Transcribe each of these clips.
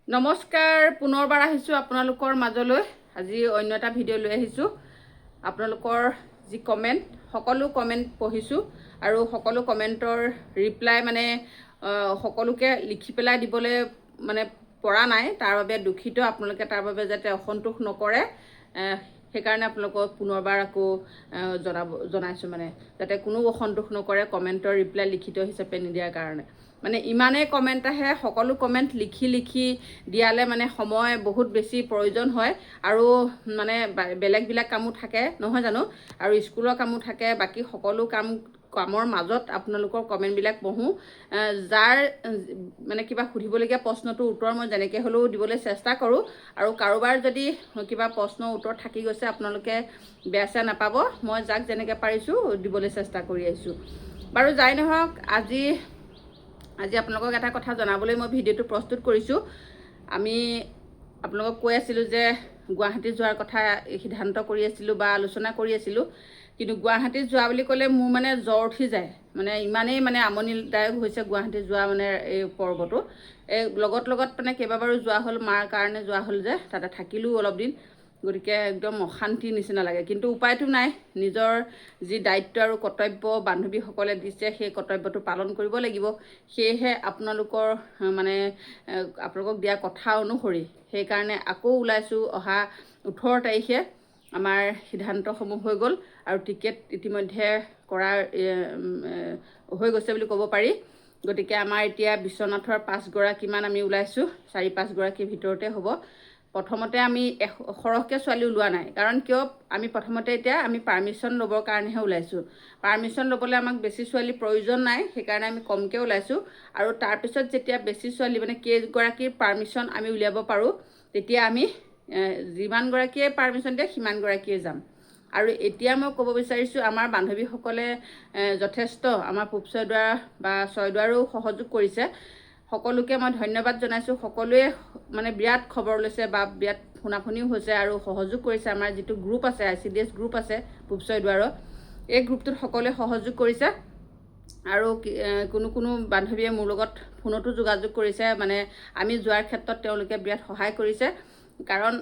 নমস্কাৰ, পুনৰবাৰ আহিছোঁ আপোনালোকৰ মাজলৈ। আজি অন্য এটা ভিডিঅ' লৈ আহিছোঁ। আপোনালোকৰ যি কমেণ্ট, সকলো কমেণ্ট পঢ়িছোঁ আৰু সকলো কমেণ্টৰ ৰিপ্লাই সকলোকে লিখি পেলাই দিবলৈ পৰা নাই। তাৰ বাবে দুখিত। আপোনালোকে তাৰ বাবে যাতে অসন্তোষ নকৰে, সেইকাৰণে আপোনালোকক পুনৰবাৰ আকৌ জনাইছোঁ, যাতে কোনো অসন্তোষ নকৰে কমেণ্টৰ ৰিপ্লাই লিখিত হিচাপে নিদিয়াৰ কাৰণে। ইমানেই কমেণ্ট আহে, সকলো কমেণ্ট লিখি দিয়ালে সময় বহুত বেছি প্ৰয়োজন হয় আৰু বেলেগ কামো থাকে নহয় জানো, আৰু স্কুলৰ কামো থাকে, বাকী সকলো কামৰ মাজত আপোনালোকৰ কমেণ্টবিলাক পঢ়োঁ। যাৰ কিবা সুধিবলগীয়া প্ৰশ্নটোৰ উত্তৰ মই যেনেকৈ হ'লেও দিবলৈ চেষ্টা কৰোঁ, আৰু কাৰোবাৰ যদি কিবা প্ৰশ্নৰ উত্তৰ থাকি গৈছে আপোনালোকে বেয়া চেয়া নাপাব। মই যাক যেনেকৈ পাৰিছোঁ দিবলৈ চেষ্টা কৰি আহিছোঁ। বাৰু যাই নহওক, আজি আপোনালোকক এটা কথা জনাবলৈ মই ভিডিঅ'টো প্ৰস্তুত কৰিছোঁ। আমি আপোনালোকক কৈ আছিলোঁ যে গুৱাহাটী যোৱাৰ কথা সিদ্ধান্ত কৰি আছিলোঁ বা আলোচনা কৰি আছিলোঁ, কিন্তু গুৱাহাটীত যোৱা বুলি ক'লে মোৰ জ্বৰ উঠি যায়। ইমানেই আমনিদায়ক হৈছে গুৱাহাটী যোৱা এই পৰ্বটো। লগত কেইবাবাৰো যোৱা হ'ল, মাৰ কাৰণে যোৱা হ'ল যে তাতে থাকিলোঁ অলপ দিন, গতিকে একদম অশান্তিৰ নিচিনা লাগে। কিন্তু উপায়টো নাই, নিজৰ যি দায়িত্ব আৰু কৰ্তব্য বান্ধৱীসকলে দিছে সেই কৰ্তব্যটো পালন কৰিব লাগিব। সেয়েহে আপোনালোকক দিয়া কথা অনুসৰি সেইকাৰণে আকৌ ওলাইছোঁ। অহা 18 তাৰিখে আমাৰ সিদ্ধান্তসমূহ হৈ গ'ল আৰু টিকেট ইতিমধ্যে কৰাৰ হৈ গৈছে বুলি ক'ব পাৰি। গতিকে আমাৰ এতিয়া বিশ্বনাথৰ 5গৰাকীমান আমি ওলাইছোঁ, 4-5 গৰাকীৰ ভিতৰতে হ'ব। প্ৰথমতে আমি সৰহকৈ ছোৱালী ওলোৱা নাই, কাৰণ কিয় আমি প্ৰথমতে এতিয়া পাৰ্মিশ্যন ল'বৰ কাৰণেহে ওলাইছোঁ। পাৰ্মিশ্যন ল'বলৈ আমাক বেছি ছোৱালী প্ৰয়োজন নাই, সেইকাৰণে আমি কমকৈ ওলাইছোঁ। আৰু তাৰপিছত যেতিয়া বেছি ছোৱালী কেইগৰাকীৰ পাৰ্মিশ্যন আমি উলিয়াব পাৰোঁ, তেতিয়া আমি যিমানগৰাকীয়ে পাৰ্মিশ্যন দিয়ে সিমানগৰাকীয়ে যাম। আৰু এতিয়া মই ক'ব বিচাৰিছোঁ, আমাৰ বান্ধৱীসকলে যথেষ্ট আমাৰ পূব ছয়দুৱাৰ বা ছয়দুৱাৰো সহযোগ কৰিছে। সকলোকে মই ধন্যবাদ জনাইছোঁ। সকলোৱে বিৰাট খবৰ লৈছে বা বিৰাট শুনাশুনিও হৈছে আৰু সহযোগ কৰিছে। আমাৰ যিটো গ্ৰুপ আছে, ICDS গ্ৰুপ আছে পূব ছয়দুৱাৰৰ, এই গ্ৰুপটোত সকলোৱে সহযোগ কৰিছে। আৰু কোনো বান্ধৱীয়ে মোৰ লগত ফোনতো যোগাযোগ কৰিছে। আমি যোৱাৰ ক্ষেত্ৰত তেওঁলোকে বিৰাট সহায় কৰিছে, কাৰণ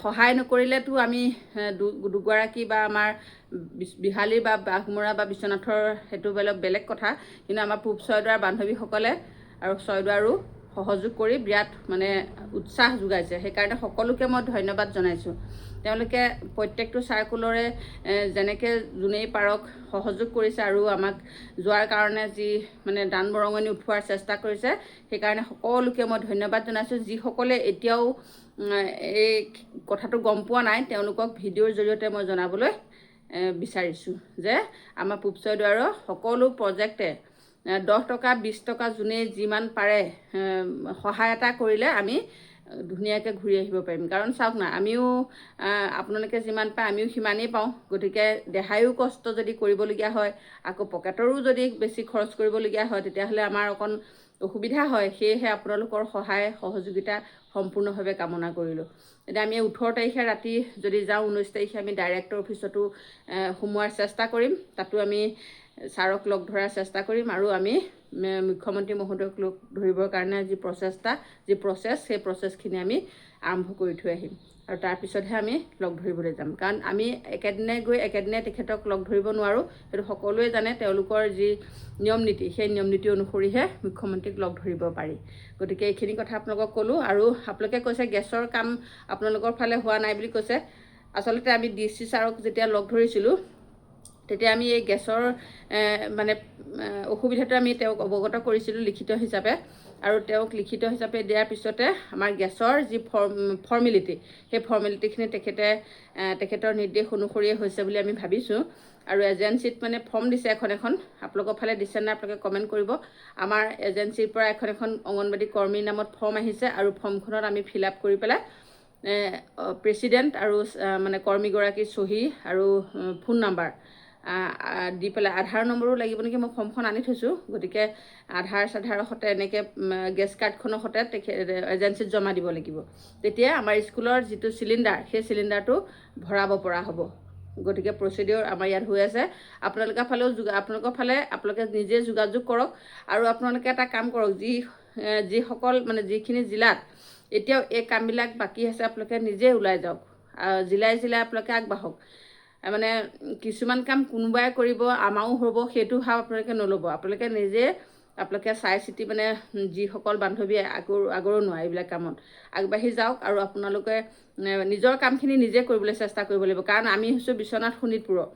সহায় নকৰিলেতো আমি দুগৰাকী বা আমাৰ বিহালী বা বাঘমৰা বা বিশ্বনাথৰ সেইটো বেলেগ কথা, কিন্তু আমাৰ পূব ছয়দুৱাৰ বান্ধৱীসকলে আৰু ছয়দুৱাৰো সহযোগ কৰি বিৰাট উৎসাহ যোগাইছে। সেইকাৰণে সকলোকে মই ধন্যবাদ জনাইছোঁ। তেওঁলোকে প্ৰত্যেকটো চাৰ্কুলৰে যেনেকৈ যোনেই পাৰক সহযোগ কৰিছে আৰু আমাক যোৱাৰ কাৰণে যি দান বৰঙণি উঠোৱাৰ চেষ্টা কৰিছে, সেইকাৰণে সকলোকে মই ধন্যবাদ জনাইছোঁ। যিসকলে এতিয়াও এই কথাটো গম পোৱা নাই, তেওঁলোকক ভিডিঅ'ৰ জৰিয়তে মই জনাবলৈ বিচাৰিছোঁ যে আমাৰ পূব ছয়দুৱাৰৰ সকলো প্ৰজেক্টে 10 টকা 20 টকা যোনে যিমান পাৰে সহায় এটা কৰিলে আমি ধুনীয়াকৈ ঘূৰি আহিব পাৰিম। কাৰণ চাওক না, আমিও আপোনালোকে যিমান পায় আমিও সিমানেই পাওঁ। গতিকে দেহায়ো কষ্ট যদি কৰিবলগীয়া হয়, আকৌ পকেটৰো যদি বেছি খৰচ কৰিবলগীয়া হয়, তেতিয়াহ'লে আমাৰ অকণ অসুবিধা হয়। সেয়েহে আপোনালোকৰ সহায় সহযোগিতা সম্পূৰ্ণভাৱে কামনা কৰিলোঁ। এতিয়া আমি 18 তাৰিখে ৰাতি যদি যাওঁ, 19 তাৰিখে আমি ডাইৰেক্টৰ অফিচতো সোমোৱাৰ চেষ্টা কৰিম। তাতো আমি ছাৰক লগ ধৰাৰ চেষ্টা কৰিম আৰু আমি মুখ্যমন্ত্ৰী মহোদয়ক লগ ধৰিবৰ কাৰণে যি প্ৰচেছ সেই প্ৰচেছখিনি আমি আৰম্ভ কৰি থৈ আহিম। আৰু তাৰপিছতহে আমি লগ ধৰিবলৈ যাম, কাৰণ আমি একেদিনাই গৈ একেদিনাই তেখেতক লগ ধৰিব নোৱাৰোঁ। সেইটো সকলোৱে জানে। তেওঁলোকৰ যি নিয়ম নীতি, সেই নিয়ম নীতি অনুসৰিহে মুখ্যমন্ত্ৰীক লগ ধৰিব পাৰি। গতিকে এইখিনি কথা আপোনালোকক ক'লোঁ। আৰু আপোনালোকে কৈছে গেছৰ কাম আপোনালোকৰ ফালে হোৱা নাই বুলি কৈছে। আচলতে আমি DC ছাৰক যেতিয়া লগ ধৰিছিলোঁ, তেতিয়া আমি এই গেছৰ অসুবিধাটো আমি তেওঁক অৱগত কৰিছিলোঁ লিখিত হিচাপে। আৰু তেওঁক লিখিত হিচাপে দিয়াৰ পিছতে আমাৰ গেছৰ যি ফৰ্মেলিটি, সেই ফৰ্মেলিটিখিনি তেখেতৰ নিৰ্দেশ অনুসৰিয়ে হৈছে বুলি আমি ভাবিছোঁ। আৰু এজেঞ্চিত ফৰ্ম দিছে এখন। আপোনালোকৰ ফালে দিছে নাই আপোনালোকে কমেণ্ট কৰিব। আমাৰ এজেঞ্চিৰ পৰা এখন অংগনবাদী কৰ্মীৰ নামত ফৰ্ম আহিছে, আৰু ফৰ্মখনত আমি ফিল আপ কৰি পেলাই প্ৰেছিডেণ্ট আৰু কৰ্মীগৰাকীৰ চহী আৰু ফোন নাম্বাৰ দি পেলাই, আধাৰ নম্বৰো লাগিব নেকি, মই ফৰ্মখন আনি থৈছোঁ। গতিকে আধাৰৰ সৈতে এনেকৈ গেছ কাৰ্ডখনৰ সৈতে এজেঞ্চিত জমা দিব লাগিব। তেতিয়া আমাৰ স্কুলৰ যিটো চিলিণ্ডাৰ, সেই চিলিণ্ডাৰটো ভৰাব পৰা হ'ব। গতিকে প্ৰচিডিঅ'ৰ আমাৰ ইয়াত হৈ আছে। আপোনালোকৰ ফালে আপোনালোকে নিজে যোগাযোগ কৰক। আৰু আপোনালোকে এটা কাম কৰক, যি যিসকল মানে যিখিনি জিলাত এতিয়াও এই কামবিলাক বাকী আছে আপোনালোকে নিজে ওলাই যাওক, জিলাই জিলাই আপোনালোকে আগবাঢ়ক। মানে কিছুমান কাম কোনোবাই কৰিব আমাৰো হ'ব সেইটো ভাৱ আপোনালোকে নল'ব। আপোনালোকে চাই চিতি মানে যিসকল বান্ধৱীয়ে আগৰো নোৱাৰে এইবিলাক কামত আগবাঢ়ি যাওক আৰু আপোনালোকে নিজৰ কামখিনি নিজে কৰিবলৈ চেষ্টা কৰিব লাগিব। কাৰণ আমি হৈছোঁ বিশ্বনাথ শোণিতপুৰৰ।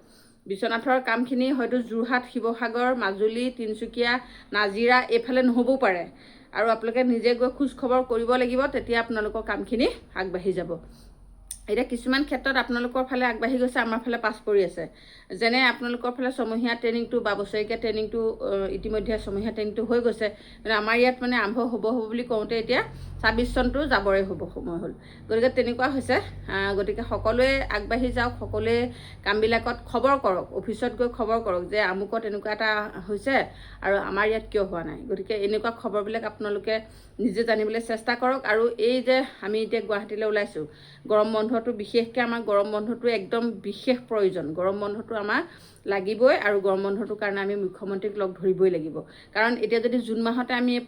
বিশ্বনাথৰ কামখিনি হয়তো যোৰহাট, শিৱসাগৰ, মাজুলী, তিনিচুকীয়া, নাজিৰা এইফালে নহ'বও পাৰে, আৰু আপোনালোকে নিজে গৈ খোজ খবৰ কৰিব লাগিব, তেতিয়া আপোনালোকৰ কামখিনি আগবাঢ়ি যাব। এতিয়া কিছুমান ক্ষেত্ৰত আপোনালোকৰ ফালে আগবাঢ়ি গৈছে, আমাৰ ফালে পাছ পৰি আছে। যেনে আপোনালোকৰ ফালে ছমহীয়া ট্ৰেইনিংটো বা বছৰেকীয়া ট্ৰেইনিংটো ইতিমধ্যে ছমহীয়া ট্ৰেইনিংটো হৈ গৈছে, কিন্তু আমাৰ ইয়াত মানে আৰম্ভ হ'ব বুলি কওঁতে এতিয়া 26 চনটো যাবৰে হ'ব সময় হ'ল। গতিকে তেনেকুৱা হৈছে। গতিকে সকলোৱে আগবাঢ়ি যাওক, সকলোৱে কামবিলাকত খবৰ কৰক, অফিচত গৈ খবৰ কৰক যে আমুকত এনেকুৱা এটা হৈছে আৰু আমাৰ ইয়াত কিয় হোৱা নাই। গতিকে এনেকুৱা খবৰবিলাক আপোনালোকে নিজে জানিবলৈ চেষ্টা কৰক। আৰু এই যে আমি এতিয়া গুৱাহাটীলৈ ওলাইছোঁ, গৰম বন্ধটো বিশেষকৈ আমাৰ গৰম বন্ধটো একদম বিশেষ প্ৰয়োজন। গৰম বন্ধটো আমাৰ লাগিবই, আৰু গৰম বন্ধটোৰ কাৰণে আমি মুখ্যমন্ত্ৰীক লগ ধৰিবই লাগিব। কাৰণ এতিয়া যদি জুন মাহতে আমি এই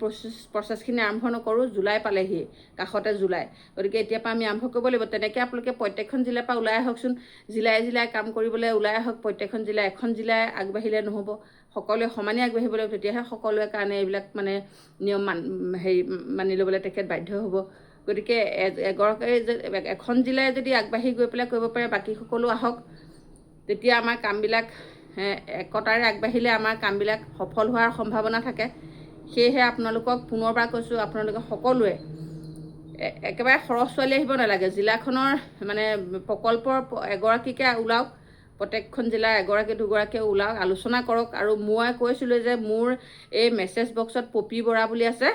প্ৰচেছখিনি আৰম্ভ নকৰোঁ, জুলাই পালেহি, কাষতে জুলাই, গতিকে এতিয়াৰ পৰা আমি আৰম্ভ কৰিব লাগিব। তেনেকৈ আপোনালোকে প্ৰত্যেকখন জিলাৰ পৰা ওলাই আহকচোন, জিলাই জিলাই কাম কৰিবলৈ ওলাই আহক। প্ৰত্যেকখন জিলাই, এখন জিলাই আগবাঢ়িলে নহ'ব, সকলোৱে সমানে আগবাঢ়িব লাগিব, তেতিয়াহে সকলোৰে কাৰণে এইবিলাক মানে নিয়ম মানি ল'বলৈ তেখেত বাধ্য হ'ব। গতিকে এখন জিলাই যদি আগবাঢ়ি গৈ পেলাই কৰিব পাৰে, বাকী সকলো আহক, তেতিয়া আমাৰ কামবিলাক একতাৰে আগবাঢ়িলে আমাৰ কামবিলাক সফল হোৱাৰ সম্ভাৱনা থাকে। সেয়েহে আপোনালোকক পুনৰবাৰ কৈছোঁ, আপোনালোকে সকলোৱে একেবাৰে সৰহ ছোৱালী আহিব নালাগে, জিলাখনৰ মানে প্ৰকল্পৰ এগৰাকীকে ওলাওক, প্ৰত্যেকখন জিলাৰ এগৰাকী দুগৰাকীয়ে ওলাওক, আলোচনা কৰক। আৰু মই কৈছিলোঁ যে মোৰ এই মেছেজ বক্সত পপী বৰা বুলি আছে,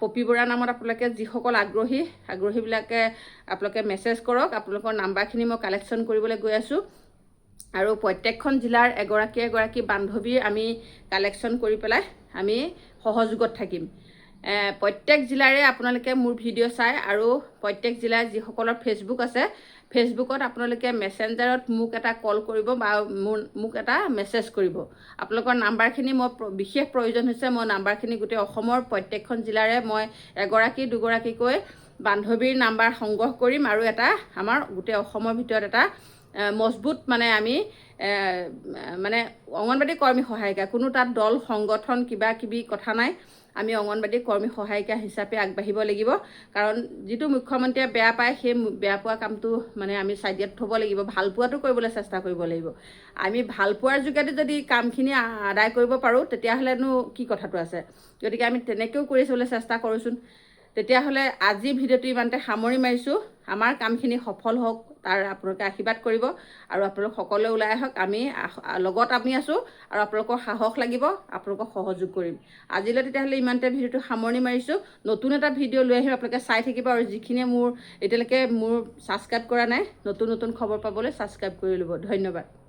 পপী বৰা নামত আপোনালোকে যিসকল আগ্ৰহীবিলাকে আপোনালোকে মেছেজ কৰক। আপোনালোকৰ নাম্বাৰখিনি মই কালেকশ্যন কৰিবলৈ গৈ আছোঁ, আৰু প্ৰত্যেকখন জিলাৰ এগৰাকী বান্ধৱীৰ আমি কালেকশ্যন কৰি পেলাই আমি সহযোগত থাকিম। প্ৰত্যেক জিলাৰে আপোনালোকে মোৰ ভিডিঅ' চাই, আৰু প্ৰত্যেক জিলাৰ যিসকলৰ ফেচবুক আছে, ফেচবুকত আপোনালোকে মেছেঞ্জাৰত মোক এটা কল কৰিব বা মোক এটা মেছেজ কৰিব। আপোনালোকৰ নাম্বাৰখিনি মই বিশেষ প্ৰয়োজন হৈছে, মই নাম্বাৰখিনি গোটেই অসমৰ প্ৰত্যেকখন জিলাৰে মই এগৰাকী দুগৰাকীকৈ বান্ধৱীৰ নাম্বাৰ সংগ্ৰহ কৰিম, আৰু এটা আমাৰ গোটেই অসমৰ ভিতৰত এটা মজবুত মানে আমি মানে অংগনবাদী কৰ্মী সহায়িকা, কোনো তাত দল সংগঠন কিবা কিবি কথা নাই, আমি অংগনবাদী কৰ্মী সহায়িকা হিচাপে আগবাঢ়িব লাগিব। কাৰণ যিটো মুখ্যমন্ত্ৰীয়ে বেয়া পায়, সেই বেয়া পোৱা কামটো মানে আমি চাইডত থ'ব লাগিব, ভাল পোৱাটো কৰিবলৈ চেষ্টা কৰিব লাগিব। আমি ভাল পোৱাৰ যোগেদি যদি কামখিনি আদায় কৰিব পাৰোঁ, তেতিয়াহ'লেনো কি কথাটো আছে। গতিকে আমি তেনেকৈও কৰি চলিবলৈ চেষ্টা কৰোঁচোন। তেতিয়াহ'লে আজি ভিডিঅ'টো ইমানতে সামৰি মাৰিছোঁ। আমাৰ কামখিনি সফল হওক, তাৰ আপোনালোকে আশীৰ্বাদ কৰিব, আৰু আপোনালোক সকলোৱে ওলাই আহক। লগত আমি আছোঁ, আৰু আপোনালোকৰ সাহস লাগিব, আপোনালোকক সহযোগ কৰিম। আজিলৈ তেতিয়াহ'লে ইমানতে ভিডিঅ'টো সামৰণি মাৰিছোঁ। নতুন এটা ভিডিঅ' লৈ আহিম, আপোনালোকে চাই থাকিব, আৰু যিখিনিয়ে এতিয়ালৈকে মোৰ ছাবস্ক্ৰাইব কৰা নাই, নতুন খবৰ পাবলৈ ছাবস্ক্ৰাইব কৰি ল'ব। ধন্যবাদ।